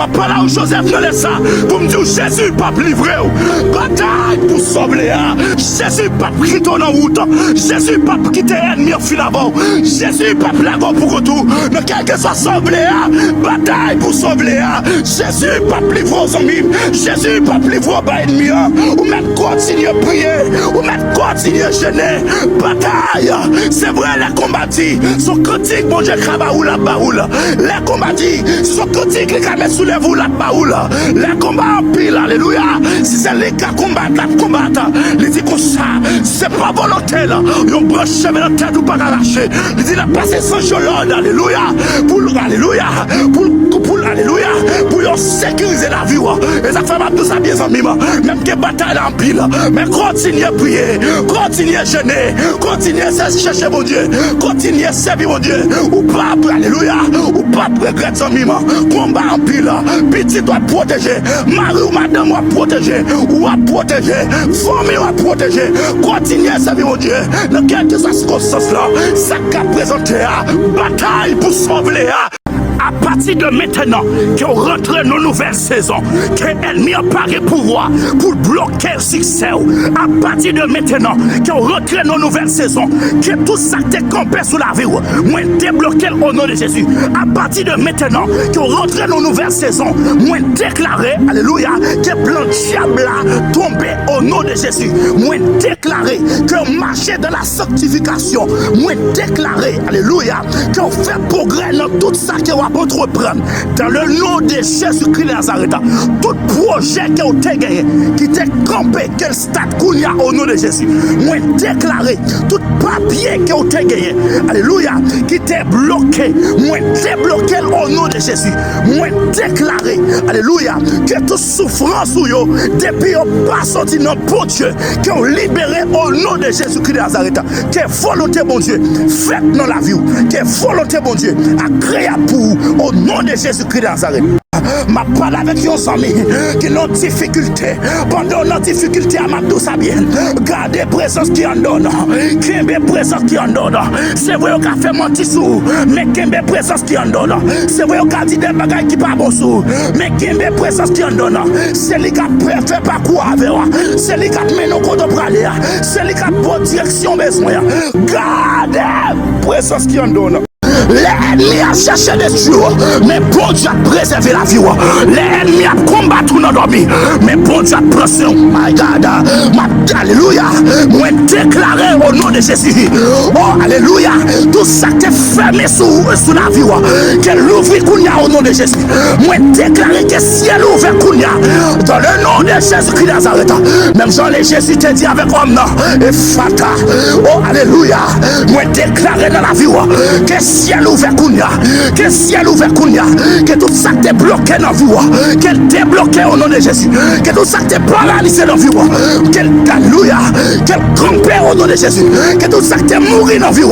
Ma parole à Joseph ne laisse ça. Pour me dire Jésus pas livré. Bataille pour sauver. Jésus pas quitter dans route. Jésus pas quitter ennemi en fil avant. Jésus pas plago pour retour. Mais quel que soit sauvé. Bataille pour sauver. Jésus pas livrer aux amis. Jésus pas livrer aux ennemis. Ou même continuer à prier. Ou même continuer à gêner. Bataille. C'est vrai, les combattis sont critiques. Bon Dieu, Kabaou la baoule. Les combattis sont critiques. Les camés soulèvent la baoule. Les combats en pile. Alléluia. Si c'est les gars combattent, la combattent. Il dit comme ça. C'est pas volonté là. Ils ont branché dans la tête ou pas arraché. Il dit la passer sans jolone. Alléluia. Alléluia. Alléluia. Pour sécuriser la vie. Et ça fait mal tout ça bien amis. Même que bataille en pile. Mais continuez à prier. Continuez à jeûner. Continuez à chercher mon Dieu. Continuez à servir mon Dieu. Ou pas, alléluia. Ou pas regretter son mime. Combat en pile. Petit doit protéger. Mari ou madame doit protéger. Ou à protéger. Famille doit protéger. Continuez à servir mon Dieu. Dans quelques circonstances là. Ça qu'a présenté. Bataille pour sauver. À partir de maintenant, qu'on rentre dans une nouvelle saison, que l'ennemi a paré pouvoir pour bloquer le succès. À partir de maintenant, qu'on rentre dans une nouvelle saison, que tout ça qui est campé sous la vie, moi débloquer au nom de Jésus. À partir de maintenant, qu'on rentre dans une nouvelle saison, moi déclarer, alléluia, que le plan diable tombé au nom de Jésus. Moi déclarer que marcher dans la sanctification, moi déclarer, alléluia, qu'on fait progrès dans tout ça qui va entreprendre dans le nom de Jésus-Christ de Nazareth. Tout projet qui a été gagné, qui était campé, quel stade qu'on y a au nom de Jésus. Moi déclaré, tout papier qui a été gagné, alléluia, qui était bloqué, moi débloqué au nom de Jésus. Moi déclaré, alléluia, que toute souffrance ou yo, depuis on pas sorti dans bon Dieu, qui ont libéré au nom de Jésus-Christ de Nazareth. Que volonté bon Dieu, faites dans la vie, que volonté bon Dieu, a créé pour au nom de Jésus-Christ de Nazareth. Ma parole avec vos amis qui ont difficulté. Pendant nos difficultés, à ma douce bien. Gardez présence qui en donne. Qu'est-ce présence qui en donne. C'est vrai qu'on a fait mentir sous. Mais qu'est-ce présence qui en donne. C'est vrai qu'on a dit des bagages qui pas bon sous. Mais qu'est-ce présence qui en donne. C'est lui qui a fait pas quoi avec moi. C'est lui qui a mené nos comptes au praler. C'est lui qui a bonne direction besoin. Gardez présence qui en donne. L'ennemi a cherché des tueurs, mais bon Dieu a préservé la vie. L'ennemi a combattu nos dormi, mais bon Dieu a pris son. My God, alléluia. Moi déclaré au nom de Jésus. Oh, alléluia. Tout ça qui est fermé sous la vie, qu'elle ouvre au nom de Jésus. Moi déclaré que ciel ouvert dans le nom de Jésus-Christ de Nazareth. Même Jean les Jésus te dit avec homme et fata. Oh, alléluia. Moi déclaré dans la vie que ciel ouvert Kounia, que ciel ouvert Kounia, que tout ça t'est bloqué dans la vie, qu'elle t'est bloqué au nom de Jésus, que tout ça t'est paralysé dans la vie, qu'elle alléluia, qu'elle campé au nom de Jésus, que tout ça t'est mouru dans la vie,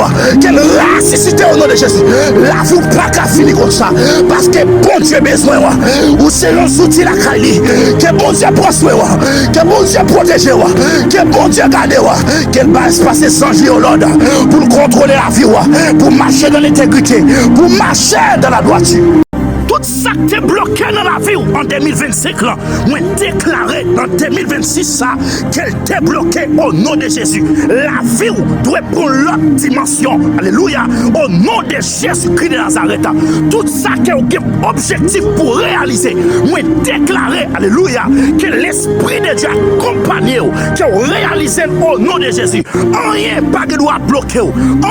qu'elle ressuscité au nom de Jésus. La vie pas qu'à finir comme ça, parce que bon Dieu besoin, ou c'est un soutien la Kali, que bon Dieu prend soin, que bon Dieu protège, que bon Dieu garde, qu'elle va se passer sans Dieu au l'ordre, pour contrôler la vie, pour marcher dans l'intégrité, pour marcher dans la droiture. Tout ça qui est bloqué dans la vie en 2025, là, moi déclaré en 2026 ça, qu'elle est bloquée au nom de Jésus. La vie doit prendre l'autre dimension. Alléluia. Au nom de Jésus-Christ de Nazareth. Tout ça qui est un objectif pour réaliser. Moi déclaré, alléluia, que l'Esprit de Dieu accompagne, qui a réalisé au nom de Jésus. Rien pas que doit bloquer,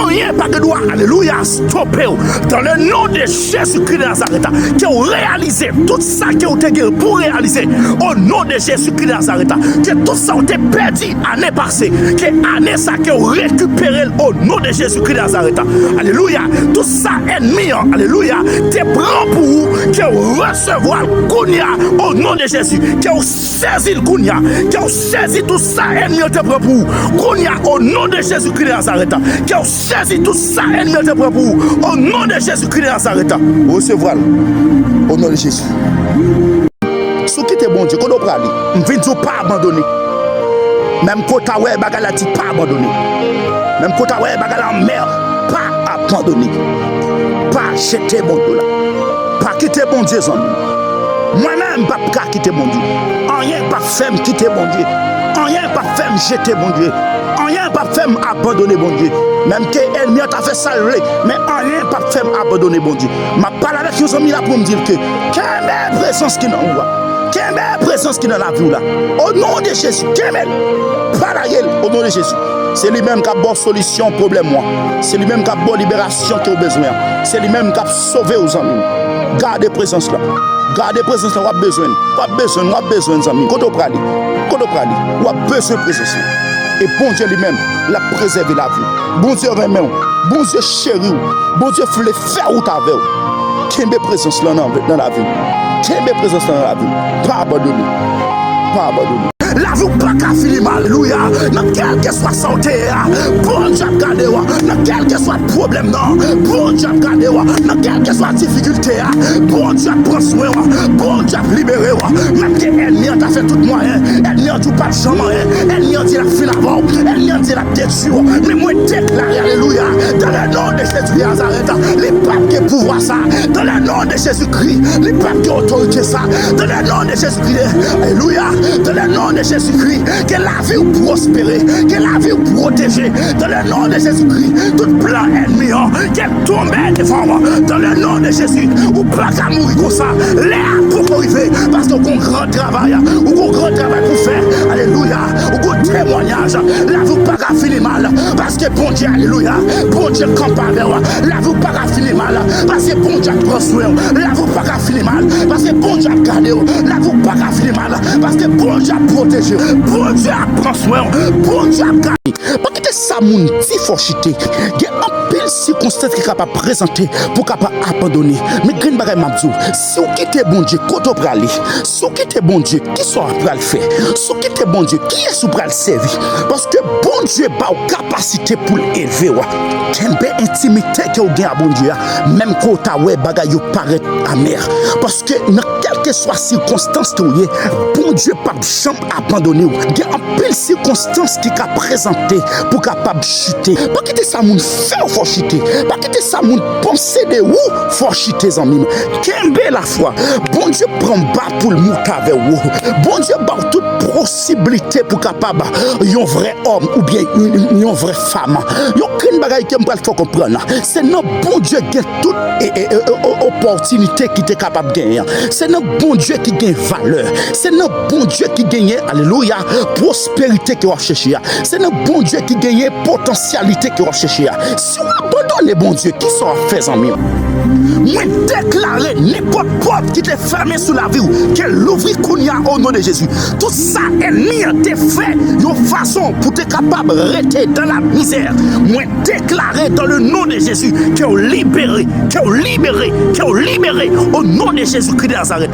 rien pas que doit, alléluia, stopper. Dans le nom de Jésus-Christ de Nazareth. Qui ont réalisé tout ça qui ont été pour réaliser au nom de Jésus-Christ de Nazareth. Que tout ça ont été perdu l'année passée. Que l'année ça qui ont récupéré au nom de Jésus-Christ de Nazareth. Alléluia. Tout ça ennemi, alléluia, te prend pour vous, qui ont recevoir le Kounia au nom de Jésus. Qui ont saisi le Kounia. Qui ont saisi tout ça ennemi te prend pour vous. Kounia au nom de Jésus-Christ de Nazareth. Qui ont saisi tout ça ennemi te prend pour vous. Au nom de Jésus-Christ de Nazareth. Recevoir au nom de Jésus. Ce qui était bon Dieu, qu'on doit parler, on ne vient pas abandonner. Même quand tu as bagalati, pas abandonner. Même quand tu as bagalati en mer, pas abandonner. Pas jeter bon Dieu là. Pas quitter bon Dieu. Moi-même, pas quitter mon Dieu. Rien pas fait me quitter mon Dieu. Rien pas fait me jeter mon Dieu. Rien pas fait m'abandonner mon Dieu. Même que l'ennemi t'a fait saluer, mais rien pas fait m'abandonner mon Dieu. Ma parole avec nos amis là pour me dire que quelle belle présence qui nous voit. Quelle belle présence qui est dans la vie là. Au nom de Jésus, quelle belle. Au nom de Jésus. C'est lui-même qui a bonne solution au problème moi. C'est lui-même qui a bonne libération qui a besoin. C'est lui-même qui a sauvé aux amis. Gardez présence là. Gardez présence là, on a besoin. On a besoin des amis. Quand on prend, on a besoin de présence là. Et bon Dieu lui-même l'a préservé la vie. Bon Dieu remet, bon Dieu chéri, bon Dieu voulait faire ou avec vous. Quelle belle présence là dans la vie. Quelle belle présence là dans la vie. Pas abandonner. Pas abandonner. La vie pas qu'à finir mal, alléluia. Dans quel que soit santé, bon Dieu garde moi. Dans quel que soit problème, non, bon Dieu garde moi. Dans quel que soit difficulté, bon Dieu prend soin, bon Dieu libéré moi. Même que l'ennemi a fait tout moyen, l'ennemi a tout pas de chemin, l'ennemi a dit la fin avant, l'ennemi a dit la détruire. Mais moi déclare, alléluia, dans le nom de Jésus de Nazareth, les papes qui pouvoir ça, dans le nom de Jésus-Christ, les papes qui autorité ça, dans le nom de Jésus-Christ, alléluia, dans le nom de Jésus-Christ, que la vie vous prospérer, que la vie vous protéger, dans le nom de Jésus-Christ, tout plan ennemi, qu'elle tombe devant moi, dans le nom de Jésus, ou pas qu'à mourir comme ça, l'air pour arriver, parce qu'on a un grand travail, ou un grand travail pour faire, alléluia, ou un témoignage, la vie pas qu'à finir mal, parce que bon Dieu, alléluia, bon Dieu campe avec moi, la vie pas qu'à finir mal, parce que bon Dieu prend soin, la vie pas qu'à finir mal, parce que bon Dieu garde, la vie pas qu'à finir mal, parce que bon Dieu protège. Bon Dieu prend soin, bon Dieu a gagné. Parce que ça moun dit forchité. Il y a un pile circonstance qui est capable de présenter pour capable abandonner. Mais green bagay mabdou, si vous quittez bon Dieu, quand vous aller, si vous quittez bon Dieu, qui sont à le faire? Si vous quittez bon Dieu, qui est sous le servir? Parce que bon Dieu a une capacité pour l'élever. Quelle belle intimité que vous avez à bon Dieu, même quand vous avez bagay vous paraît amer. Parce que dans quelle que soit circonstance que vous avez, bon Dieu pas jamais abandonner. Il y a un pile circonstance qui a présenté pour capable chuter. Pas quitter ça moun faire faut chuter. Pas quitter ça moun penser de où faut chuter en mime. Quelle belle la foi. Bon Dieu prend bas pour le mouta avec vous. Bon Dieu bat toute possibilité pour capable un vrai homme ou bien une vraie femme. Yo aucune bagaille qui me faut comprendre. C'est notre bon Dieu qui a toute opportunité qui est capable de gagner. C'est notre bon Dieu qui gagne valeur. C'est notre bon Dieu qui gagne, alléluia, prospérité que vous cherchez. C'est notre bon Dieu qui gagne potentialité que vous cherchez. Si vous abandonnez bon Dieu, qui sont fait en mieux? Moi déclarer n'importe porte qui t'est fermée sous la vie, qu'elle l'ouvre au nom de Jésus. Tout ça, ennemi a été fait de façon pour être capable de rester dans la misère. Moi déclarer dans le nom de Jésus qu'elle libéré, au nom de Jésus-Christ de Nazareth.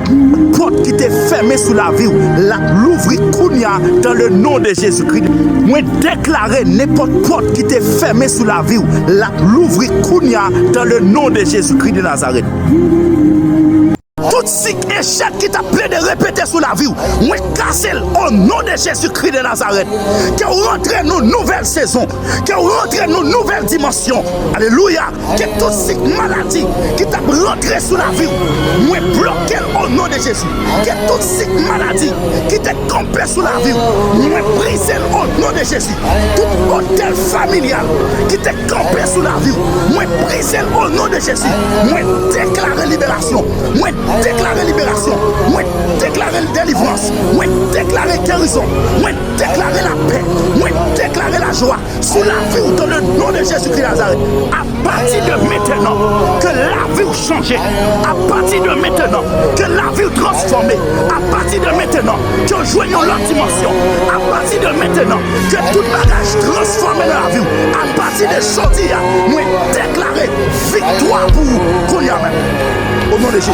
Porte qui t'est fermée sous la vie, la l'ouvre dans le nom de Jésus-Christ. Moi déclarer n'importe porte qui t'est fermée sous la vie, la l'ouvre dans le nom de Jésus-Christ de Nazareth. Tout ce échec qui t'a plaît de répéter sous la vie, moi casse au nom de Jésus-Christ de Nazareth. Que rentre dans une nouvelle saison, que rentre dans une nouvelle dimension. Alléluia. Que toute cette maladie qui t'a rentré sous la vie, moi bloquer au nom de Jésus. Que toute cette maladie qui t'a campé sous la vie, moi briser au nom de Jésus. Tout hôtel familial qui t'a campé sous la vie, moi briser au nom de Jésus. Moi déclarer libération. Moi déclarer libération, moi déclarer délivrance, moi déclarer guérison, moi déclarer la paix, moi déclarer la joie sous la vie dans le nom de Jésus-Christ de Nazareth. À partir de maintenant, que la vie change. À partir de maintenant, que la vie transforme. À partir de maintenant, que joignons l'autre dimension. À partir de maintenant, que tout bagage transforme dans la vie. À partir de aujourd'hui, moi déclarer victoire pour vous. Au nom de Jésus.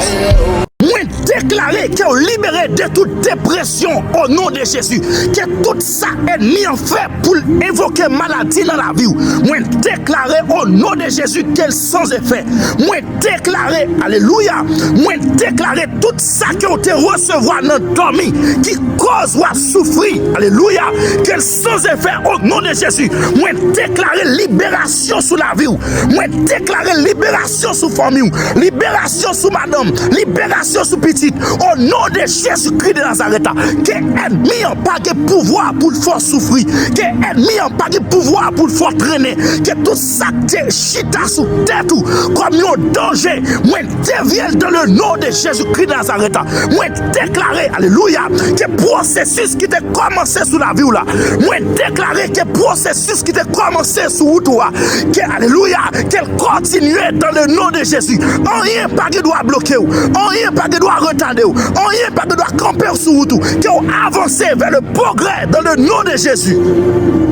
Moi déclarer qu'elle est libérée de toute dépression au nom de Jésus. Que tout ça est mis en fait pour évoquer maladie dans la vie. Moi déclarer au nom de Jésus qu'elle sans effet. Moi déclarer, alléluia. Moi déclarer tout ça qu'on te recevoir dans le dormi qui cause ou souffrir. Alléluia. Qu'elle sans effet au nom de Jésus. Moi déclarer libération sous la vie. Moi déclarer libération sous famille. Libération sous madame. Libération sous petit, Philippe, au nom de Jésus-Christ de Nazareth, que ennemi en pas de pouvoir pour le faire souffrir, que ennemi en pas de pouvoir pour le faire traîner, que tout ça te chita sous tête comme un danger, moi déviens dans le nom de Jésus-Christ de Nazareth, moi déclarer, alléluia, que processus qui t'a commencé sous la vie là, moi déclarer que processus qui t'a commencé sous toi, que alléluia, qu'elle continue dans le nom de Jésus. Rien pas que doit bloquer, rien pas que doit retarder, rien pas que doit camper sous tout, que avancer vers le progrès dans le nom de Jésus.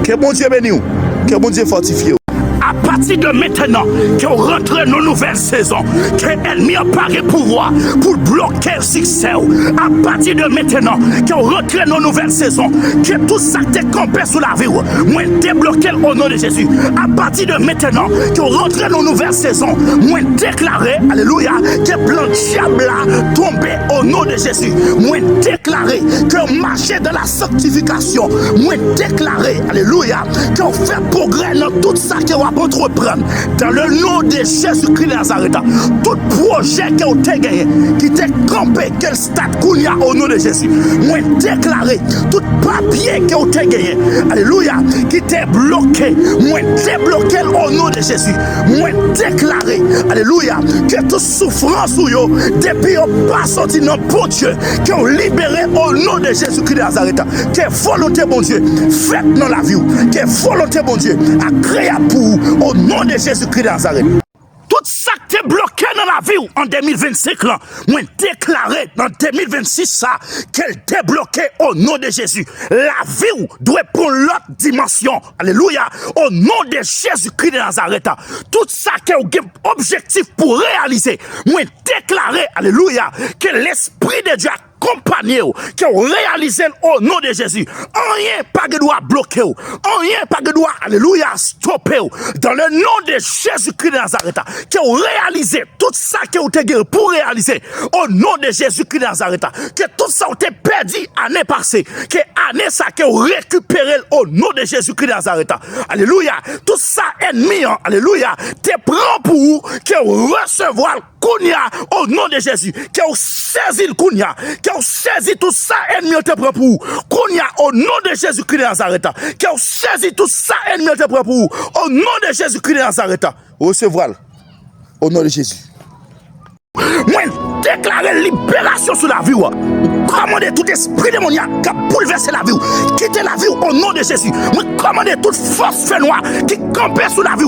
Que bon Dieu bénisse, que bon Dieu fortifie. À partir de maintenant, qu'on rentre dans nos nouvelles saisons, que l'ennemi n'a pas de pouvoir pour bloquer le succès. À partir de maintenant, qu'on rentre dans nos nouvelles saisons, que tout ça te campé sous la vie, moi débloquer au nom de Jésus. À partir de maintenant, qu'on rentre dans nos nouvelles saisons, moi déclarer, alléluia, que plan diable tombé au nom de Jésus. Moi déclarer qu'on marche dans la sanctification. Moi déclarer, alléluia, qu'on fait progrès dans tout ça qu'on va entreprendre dans le nom de Jésus-Christ de Nazareth. Tout projet que vous avez gagné, qui t'est campé, quel stade qu'on y a au nom de Jésus, moi déclarer tout papier que vous avez gagné, alléluia, qui t'est bloqué, moi débloqué au nom de Jésus, moi déclarer, alléluia, que toute souffrance ou yo, depuis vous pas sorti dans bon Dieu, que vous libéré au nom de Jésus-Christ de Nazareth, que volonté bon Dieu, faites dans la vie, que volonté bon Dieu, agréable pour vous, au nom de Jésus-Christ de Nazareth. Tout ça qui est bloqué dans la vie en 2025, là, moi déclaré dans 2026 ça, qu'elle est bloquée au nom de Jésus. La vie doit prendre l'autre dimension. Alléluia. Au nom de Jésus-Christ de Nazareth. Tout ça qui est objectif pour réaliser. Moi déclaré, alléluia, que l'Esprit de Dieu accompagné, qui ont réalisé au nom de Jésus. Rien pas de doit bloquer, rien pas de doit, alléluia, stopper. Dans le nom de Jésus-Christ de Nazareth, qui ont réalisé tout ça que vous avez pour réaliser au nom de Jésus-Christ de Nazareth, que tout ça vous avez perdu l'année passée, que l'année ça que vous récupérez au nom de Jésus-Christ de Nazareth. Alléluia. Tout ça ennemi, alléluia, te prend pour vous, que vous recevoir Kounia au nom de Jésus, que vous saisi le Kounia, que vous saisi tout ça ennemi te prend pour vous. Kounia au nom de Jésus-Christ de Nazareth, que vous saisi tout ça ennemi te prend pour vous. Au nom de Jésus-Christ de Nazareth, recevoir au nom de Jésus. Moi déclarer libération sur la vie. Commander tout esprit démoniaque qui a bouleversé la vie. Quittez la vie au nom de Jésus. Moi commander toute force fait noire qui campait sur la vie.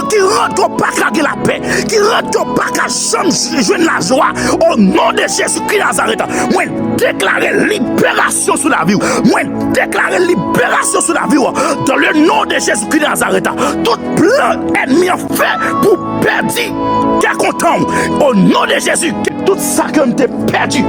Qui rentre pas qu'à la paix. Qui rentre pas qu'à jouer la joie. Au nom de Jésus-Christ de Nazareth. Moi déclarer libération sur la vie. Moi déclarer libération sur la vie. Dans le nom de Jésus-Christ de Nazareth. Tout plan ennemi fait pour perdre. Qui est content. Au nom de Jésus. Que tout ça que t'es perdu.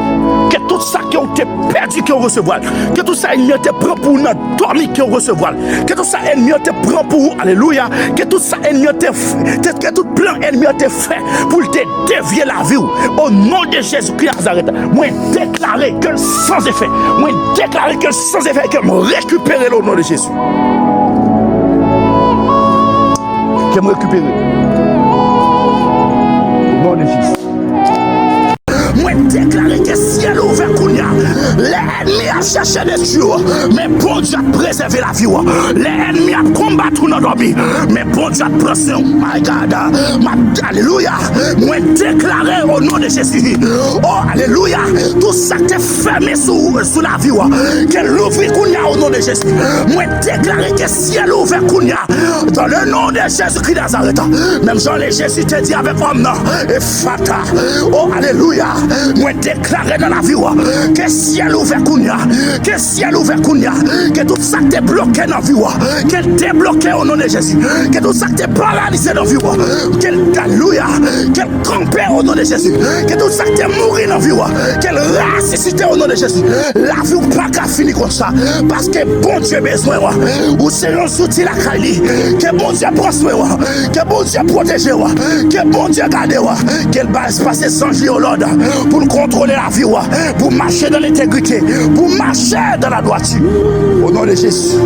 Que tout ça que t'es perdu que recevoir. Que tout ça ennemi te prend pour nous dormir que recevoir. Que tout ça ennemi te prend pour alléluia. Que tout ça ennemi que tout plan ennemi te fait pour te dévier la vie. Au nom de Jésus-Christ de Nazareth. Moi déclarer que sans effet. Moi déclarer que sans effet que me récupérer au nom de Jésus. Que me récupérer. Au nom de Jésus. Moi déclarer que ciel ouvert Kounia. L'ennemi a cherché des tuer, mais bon Dieu a préservé la vie. L'ennemi a combattu dans dormi, mais bon Dieu a pris. My God, alléluia. Moi déclarer au nom de Jésus. Oh alléluia. Tout ça qui est fermé sous la vie, qu'elle ouvre Kounia au nom de Jésus. Moi déclarer que ciel ouvert Kounia dans le nom de Jésus-Christ de Nazareth. Même Jean le Jésus te dit avec homme et fata. Oh alléluia. Moi déclarer dans la vie que ciel ouvert Kounia, que ciel ouvert Kounia, que tout ça t'est bloqué dans la vie, qu'elle t'est bloqué au nom de Jésus, que tout ça t'est paralysé dans la vie, qu'elle alléluia, qu'elle campé au nom de Jésus, que tout ça t'est mouru dans la vie, qu'elle ressuscité au nom de Jésus. La vie pas qu'à finir comme ça, parce que bon Dieu besoin, ou c'est un soutien la Kali, que bon Dieu prend soin, que bon Dieu protège, que bon Dieu garde, qu'elle va se passer sans jour l'ordre. Pour contrôler la vie, pour marcher dans l'intégrité, pour marcher dans la droiture. Au nom de Jésus.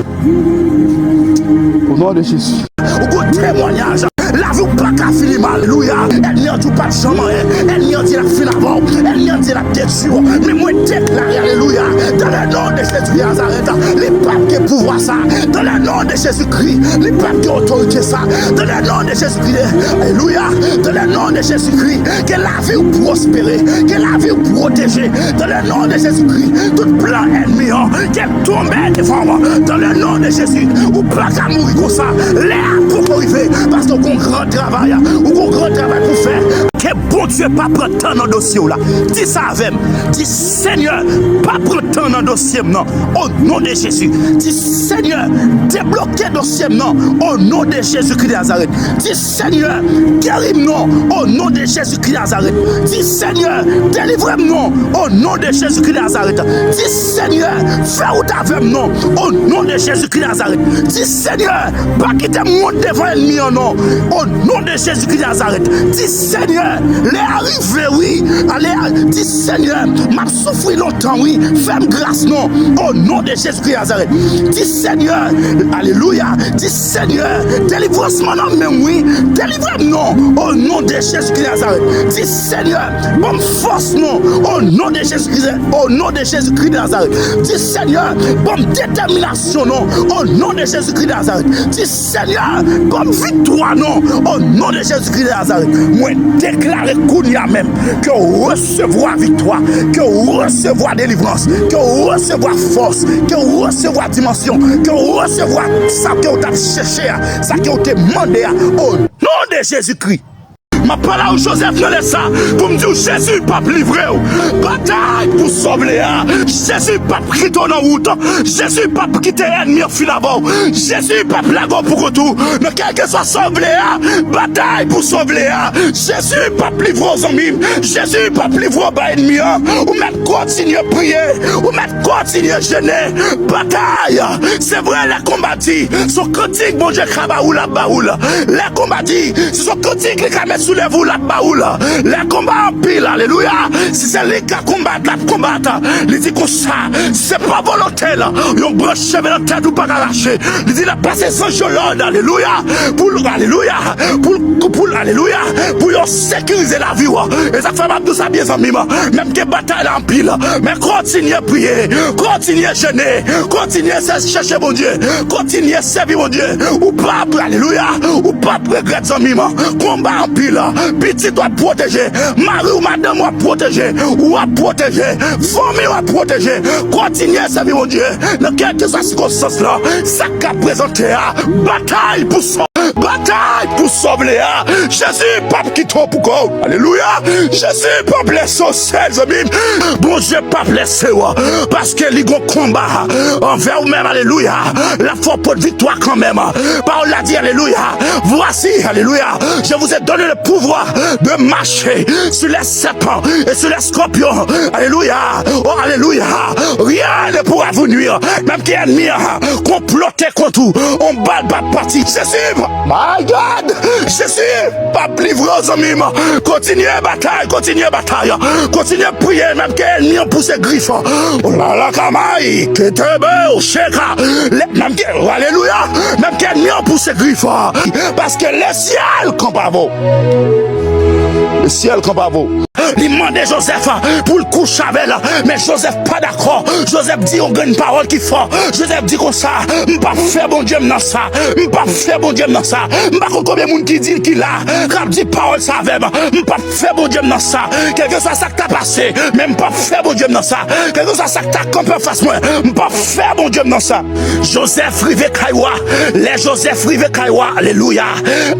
Au nom de Jésus. Au témoignage, la vie pas qu'à finir mal. Alléluia. Elle n'y a pas de chemin. Elle n'y a dit la fin avant. Elle n'y a dit la détruire. Mais moi, déclare, alléluia. Dans le nom de Jésus-Christ de Nazareth, les papes qui pouvoir ça. Dans le nom de Jésus-Christ, les papes qui autorité ça. Dans le nom de Jésus-Christ, alléluia. Dans le nom de Jésus-Christ, que la vie vous prospérer, que la vie vous protéger. Dans le nom de Jésus-Christ, tout plan ennemi, qu'elle tombe devant moi. Dans le nom de Jésus, ou pas qu'à mourir comme ça. L'air pour arriver, parce qu'on a un grand travail, ou un grand travail pour faire. Que bon Dieu pas prendre temps dans le dossier là. Dis ça avec moi. Dis Seigneur, pas prendre temps dans le dossier non. Au nom de Jésus. Dis Seigneur, débloquer le dossier non. Au nom de Jésus-Christ de Nazareth. Dis Seigneur, guéris-moi au nom de Jésus-Christ de Nazareth. Dis Seigneur, délivre-moi au nom de Jésus-Christ de Nazareth. Dis Seigneur, fais route avec moi au nom de Jésus-Christ de Nazareth. Dis Seigneur, pas quitter mon devant ennemi non. Au nom de Jésus-Christ de Nazareth. Dis Seigneur, les arrivés, oui. Allez, dis Seigneur, m'a souffert longtemps, oui. Fais-moi grâce, non. Au nom de Jésus-Christ de Nazareth. Dis Seigneur, alléluia. Dis Seigneur, délivre-moi, non, même oui. Délivre-moi, au nom de Jésus-Christ de Nazareth. Dis Seigneur, bonne force, non. Au nom de Jésus-Christ, au nom de Jésus-Christ de Nazareth. Dis Seigneur, bonne détermination, non. Au nom de Jésus-Christ de Nazareth. Dis Seigneur, bonne victoire, non. Au nom de Jésus-Christ de Nazareth. Moi, déclarer Kounia même que recevoir victoire, que recevoir délivrance, que recevoir force, que recevoir dimension, que recevoir ça que vous avez cherché, ça que vous avez demandé au nom de Jésus-Christ. Ma parole à Joseph ne laisse ça pour me dire Jésus pas livré. Bataille pour sauver. Jésus pas quitter dans la route. Jésus pas quitter l'ennemi finalement. Jésus pas blaguer pour retour. Mais quel que soit sauvé, bataille pour sauver. Jésus pas livrer aux amis. Jésus pas livrer aux ennemis. Ou mettre continuer à prier. Ou mettre continuer à gêner. Bataille. C'est vrai, les combats dit. Son critique, bon Dieu, Kabaoul, la baoul. Les combats dit. C'est son critique, les caméras sous vous la baoule, les combats en pile, alléluia. Si c'est les gars combattent, la combattent, il dit comme ça, c'est pas volontaire, ils ont branché dans la tête ou pas arraché. Il dit la passer sans jolade, alléluia, pour alléluia, pour alléluia, pour sécuriser la vie. Et ça fait pas tout ça bien amis, même que bataille en pile, mais continuez à prier, continuez à jeûner, continuez à chercher mon Dieu, continuez à servir mon Dieu, ou pas, alléluia, ou pas regretter amis, combat en pile. Petit doit protéger, mari ou madame doit protéger, ou à protéger, famille à protéger, continuez à servir mon Dieu, dans quelques circonstances là, ça qu'a présenté à bataille pour sauver. Bataille pour sauver. Jésus, pape qui tombe pour quoi? Alléluia. Jésus, pas blessé au ciel, amis. Bon Dieu, pas blessé, parce que les gros combats envers vous-même, alléluia. La foi pour victoire quand même. Paul l'a dit, alléluia. Voici, alléluia. Je vous ai donné le pouvoir de marcher sur les serpents et sur les scorpions. Alléluia. Oh, alléluia. Rien ne pourra vous nuire. Même qui est ennemi, comploté contre vous. On bat pas partie. Jésus, my God, Jésus, pas livrer aux amis. Continuez bataille, continuez bataille. Continuez à prier, même qui est ennemi pour ses griffes. Oh là là, kamaï, que te beau, cheka. Même qui, alléluia, même qui est ennemi pour ses griffes. Parce que le ciel, comme pas vous. Le ciel, comme pas vous. Il demandait Joseph pour le coucher avec elle. Mais Joseph pas d'accord. Joseph dit on gagne une parole qui fort. Joseph dit comme ça, m'pas faire bon Dieu dans ça. M'pas faire bon Dieu dans ça. M'pas combien de monde qui dit qu'il a. Quand dit parole ça avec m'pas faire bon Dieu dans ça. Quelque soit ça que t'as passé, mais m'pas faire bon Dieu dans ça. Quelque soit ça que t'as campé face moi, m'pas faire bon Dieu dans ça. Joseph rive Kaiwa. Les Joseph rive Kaiwa. Alléluia.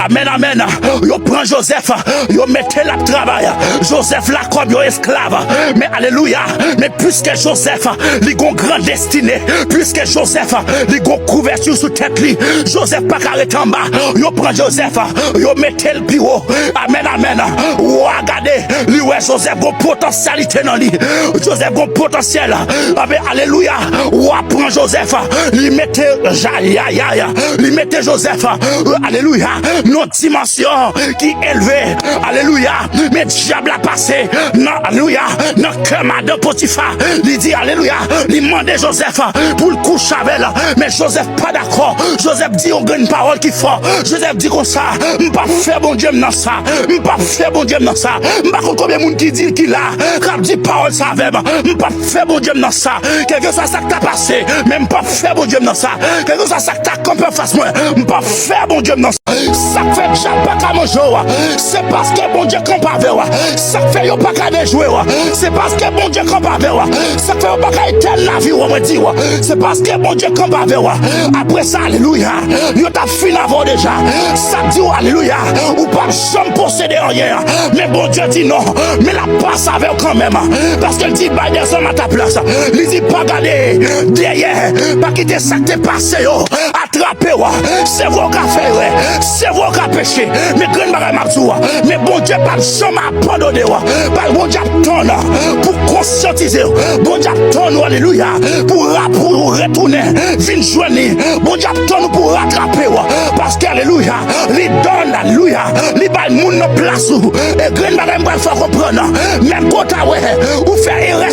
Amen, amen. Yo prend Joseph, yo mettez la travail. Joseph la comme yo esclave, mais alléluia, mais puisque Joseph li gon grand destinée, puisque Joseph li gon couverture sous tête li, Joseph pas arrêter en bas, yo prend Joseph, yo mettez le bureau, amen amen, ou regardez, li ouais Joseph gon potentialité dans lui, Joseph gon potentiel, amen alléluia, ou prend Joseph, li mettez li mettez Joseph, alléluia, notre dimension qui élevée, alléluia, mais diable a pas passé alléluia dans cœur madame Potiphar. Il dit alléluia, il demande Joseph pour le coucher avec elle, mais Joseph pas d'accord. Joseph dit on gagne une parole qui fort. Joseph dit comme ça, m'pas faire bon Dieu dans ça, m'pas faire bon Dieu dans ça, m'pas combien monde qui dit qu'il a quand dit parole ça avec m'pas faire bon Dieu dans ça. Quelque soit ça que t'as passé, même pas faire bon Dieu dans ça. Quelque soit ça que t'as campé face moi, m'pas faire bon Dieu dans ça. Ça fait que j'ai pas qu'à manger, c'est parce que bon Dieu campe avec moi. Ça fait yo pas qu'à déjouer, c'est parce que bon Dieu campe avec moi. Ça fait yo pas qu'à éteindre la vie, on me dit, c'est parce que bon Dieu campe avec moi. Après ça, alléluia, yo t'a fini avant déjà. Ça dit alléluia, ou pas jamais posséder rien. Mais bon Dieu dit non, mais la passe avec quand même. Parce qu'elle dit bah des hommes à ta place. Il dit pas garder derrière, pas quitter ça qui t'est passé, attraper, c'est vous qui fait, c'est vous qui péché. Mais grand bagay m'a mais bon Dieu pas jamais abandonné, pas bon Dieu attend pour conscientiser, bon Dieu attend alléluia pour retourner, venir joindre, bon Dieu attend pour rattraper, parce qu'alléluia, il donne alléluia, il bat moun dans place et grand bagay m'a faire comprendre, même quand ou faire erreur,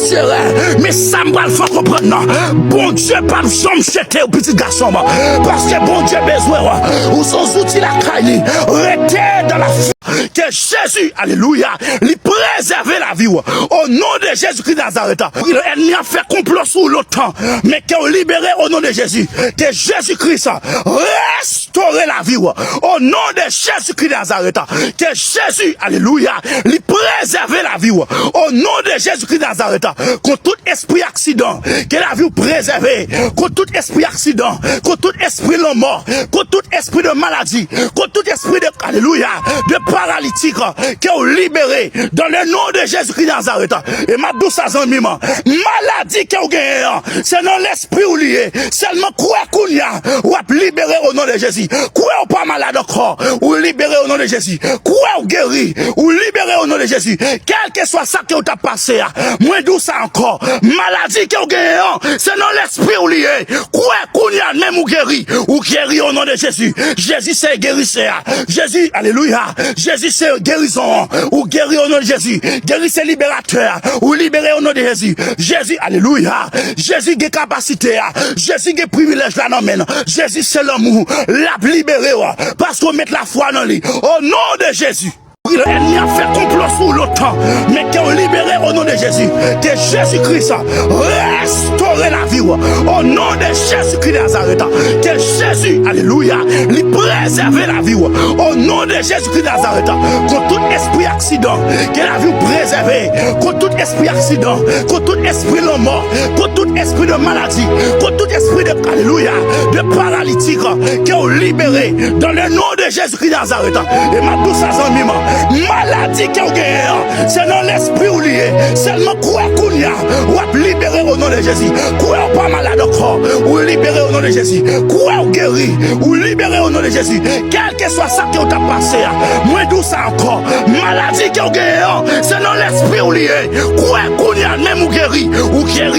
mais ça m'a faire comprendre, bon Dieu pas jamais jeter au petit garçon, parce que bon Dieu besoin ou son outil la caille, rester dans la que Jésus, alléluia, lui préserver la vie. Au nom de Jésus-Christ de Nazareth, il n'y a fait complot sous l'OTAN, mais qu'il libéré au nom de Jésus. Que Jésus-Christ restaurer la vie. Au nom de Jésus-Christ de Nazareth, que Jésus, alléluia, lui préserver la vie. Au nom de Jésus-Christ de Nazareth, contre tout esprit accident, que la vie préservée, contre tout esprit accident, contre tout esprit de mort, contre tout esprit de maladie, contre tout esprit de, alléluia, de paralytique, qui ont libéré dans le nom de Jésus-Christ de Nazareth. Et ma douce amie, maladie qui ont gagné, c'est dans l'esprit ou lié, seulement quoi qu'on y a, ou libéré au nom de Jésus. Quoi ou pas malade encore, ou libéré au nom de Jésus. Quoi ou guéri, ou libéré au nom de Jésus. Quel que soit ça qui t'a passé, moins douce encore, maladie qui ont gagné, c'est dans l'esprit ou lié. Quoi qu'on y a, même ou guéri au nom de Jésus. Jésus c'est guérisseur. Jésus, alléluia. Jésus c'est guérison, ou guéri au nom de Jésus. Guéri c'est libérateur, ou libéré au nom de Jésus. Jésus, alléluia. Jésus a capacité, Jésus a privilège là, non, Jésus c'est l'amour, l'a libéré, parce qu'on met la foi dans lui. Au nom de Jésus. L'ennemi a fait complot sous l'OTAN, mais qui ont libéré au nom de Jésus. Que Jésus-Christ restaurer la vie. Au nom de Jésus-Christ de Nazareth. Que Jésus, alléluia, lui préserver la vie. Au nom de Jésus-Christ de Nazareth. Contre tout esprit accident, que la vie préservée. Contre tout esprit accident, contre tout esprit de mort, contre tout esprit de maladie, contre tout esprit de, alléluia, de paralytique, qui ont libéré dans le nom de Jésus-Christ de Nazareth. Et ma douce amie, maladie qui est c'est dans l'esprit ou lié. Seulement quoi qu'on y a, ou libéré au nom de Jésus. Quoi ou pas malade encore, ou libéré au nom de Jésus. Quoi ou guéri, ou libéré au nom de Jésus. Quel que soit ça qui t'a passé, moins douce encore. Maladie qui est c'est dans l'esprit ou lié. Quoi qu'on y a, même ou guéri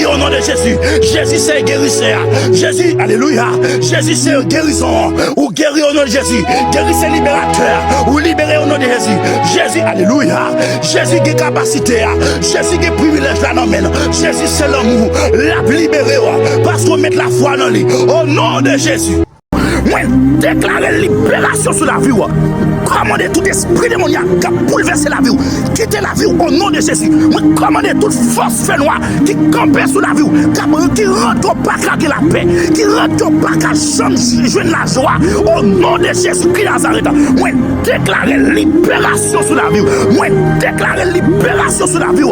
au nom de Jésus. Jésus c'est guérisseur. Jésus, alléluia. Jésus c'est guérison, ou guéri au nom de Jésus. Guéri c'est libérateur, ou libéré au nom de Jésus. Jésus, alléluia. Jésus a capacité, Jésus a privilège là, non, Jésus c'est l'amour, l'a libéré, parce qu'on met la foi dans lui. Au nom de Jésus. Moi, déclarer libération sur la vie. Commandez tout esprit démoniaque qui a bouleversé la vie. Quittez la vie au nom de Jésus. Moi, commandez toute force fait noire qui campe sur la vie. Qui rentre au bac à la paix. Qui rentre au bac à jouer la joie. Au nom de Jésus-Christ Nazareth. Moi, déclarer libération sur la vie. Moi, déclarer libération sur la vie.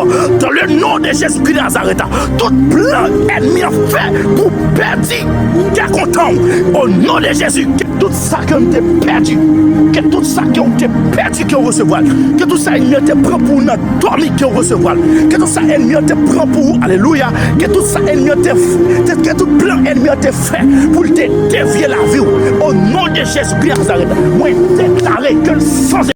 Dans le nom de Jésus-Christ Nazareth. Tout plan ennemi a fait pour perdre. Qui est content. Au nom de Jésus. Que tout ça qui ont été perdu. Que tout ça qui ont été perdus qui ont recevoir. Que tout ça ennemi te prend pour nous dormir qui ont recevoir. Que tout ça ennemi te prend pour alléluia. Que tout ça ennemi que tout plan ennemi te fait pour te dévier la vie. Au nom de Jésus-Christ Nazareth. Moi déclarer que sans